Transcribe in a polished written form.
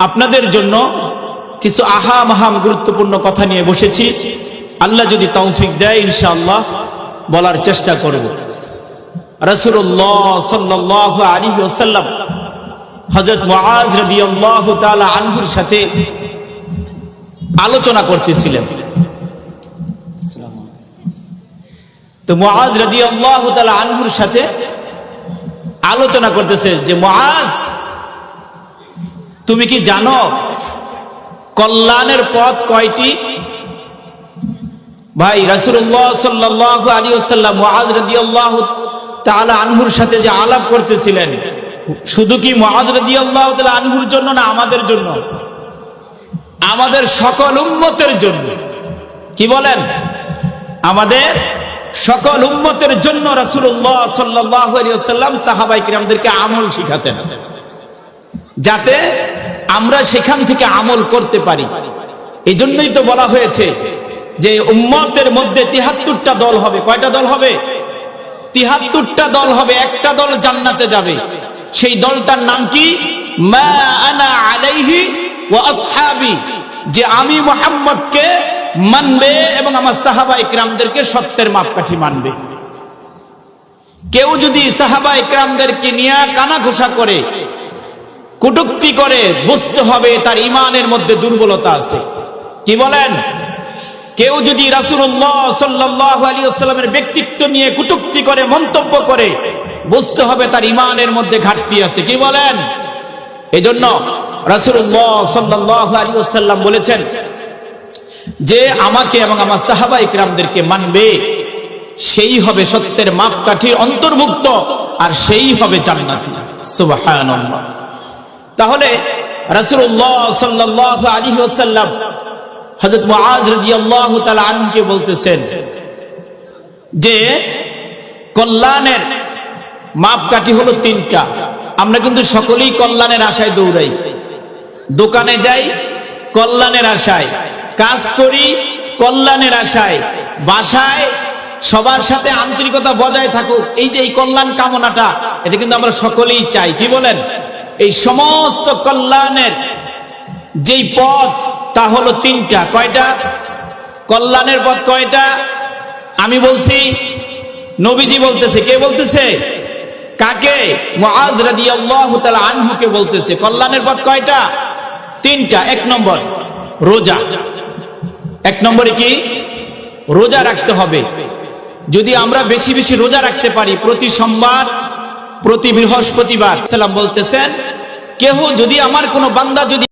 আপনাদের জন্য কিছু আহাম গুরুত্বপূর্ণ কথা নিয়ে বসেছি। আল্লাহ যদি তৌফিক দেয় ইনশাআল্লাহ বলার চেষ্টা করব। রাসূলুল্লাহ সাল্লাল্লাহু আলাইহি ওয়াসাল্লাম হযরত মুআজ রাদিয়াল্লাহু তাআলা আনহুর সাথে আলোচনা করতেছিলেন। তো মুআজ রাদিয়াল্লাহু তাআলা আনহুর সাথে আলোচনা করতেছে যে, মুআজ, তুমি কি জানো কল্যাণের পথ কয়টি? ভাই, রাসূলুল্লাহ সাল্লাল্লাহু আলাইহি ওয়াসাল্লাম মুআজ রাদিয়াল্লাহু তাআলা আনহুর সাথে যে আলাপ করতেছিলেন, শুধু কি মুআজ রাদিয়াল্লাহু তাআলা আনহুর জন্য না, আমাদের জন্য, আমাদের সকল উম্মতের জন্য। কি বলেন? আমাদের সকল উম্মতের জন্য রাসূলুল্লাহ সাল্লাল্লাহু আলাইহি ওয়াসাল্লাম সাহাবায়ে কিরামদেরকে আমল শিখাতেন, যাতে আমরা সেখান থেকে আমল করতে পারি। এই জন্যই তো বলা হয়েছে যে উম্মতের মধ্যে ৭৩টা দল হবে। কয়টা দল হবে? ৭৩টা দল হবে। একটা দল জান্নাতে যাবে। সেই দলটার নাম কি? মা আনা আলাইহি ওয়া আসহাবি, যে আমি মুহাম্মদকে মানবে এবং আমার সাহাবায়ে কিরামদেরকে সত্যের মাপকাঠি মানবে। কেউ যদি সাহাবায়ে কিরামদেরকে নিয়ে কানাঘুষা করে, কটূক্তি করে, বুঝতে হবে তার ঈমানের মধ্যে দুর্বলতা আছে। কি বলেন? কেউ যদি রাসূলুল্লাহ সাল্লাল্লাহু আলাইহি ওয়াসাল্লামের ব্যক্তিত্ব নিয়ে কটূক্তি করে, মন্তব্য করে, বুঝতে হবে তার ঈমানের মধ্যে ঘাটতি আছে। কি বলেন? এজন্য রাসূলুল্লাহ সাল্লাল্লাহু আলাইহি ওয়াসাল্লাম বলেছেন যে আমাকে এবং আমার সাহাবায়ে কিরামদেরকে মানবে, সেই হবে সত্যের মাপকাঠির অন্তর্ভুক্ত, আর সেই হবে জান্নাতি। সুবহানাল্লাহ। তাহলে রাসূলুল্লাহ সাল্লাল্লাহু আলাইহি ওয়াসাল্লাম হযরত মুআজ রাদিয়াল্লাহু তাআলা আনহুকে বলতেছেন যে কল্যাণের মাপকাঠি হলো ৩টা। আমরা কিন্তু সকলেই কল্যাণের আশায় দৌড়াই, দোকানে যাই কল্যাণের আশায়, কাজ করি কল্যাণের আশায়, বাসায় সবার সাথে আন্তরিকতা বজায় থাকুক, এই যে এই কল্যাণ কামনাটা, এটা কিন্তু আমরা সকলেই চাই। কি বলেন? এই সমস্ত কল্যাণের যেই পথ, তা হলো ৩টা। কয়টা? কল্যাণের পথ কয়টা? আমি বলছি, নবীজি বলতেছে। কে বলতেছে? কাকে? মুআজ রাদিয়াল্লাহু তাআলা আনহুকে বলতেছে। কল্যাণের পথ কয়টা? ৩টা। ১ নম্বর রোজা। ১ নম্বরে কি? রোজা রাখতে হবে। যদি আমরা বেশি বেশি রোজা রাখতে পারি, প্রতি সোমবার, প্রতি বৃহস্পতিবার, সাল্লাম বলতেছেন, কেহ যদি আমার কোনো বান্দা যদি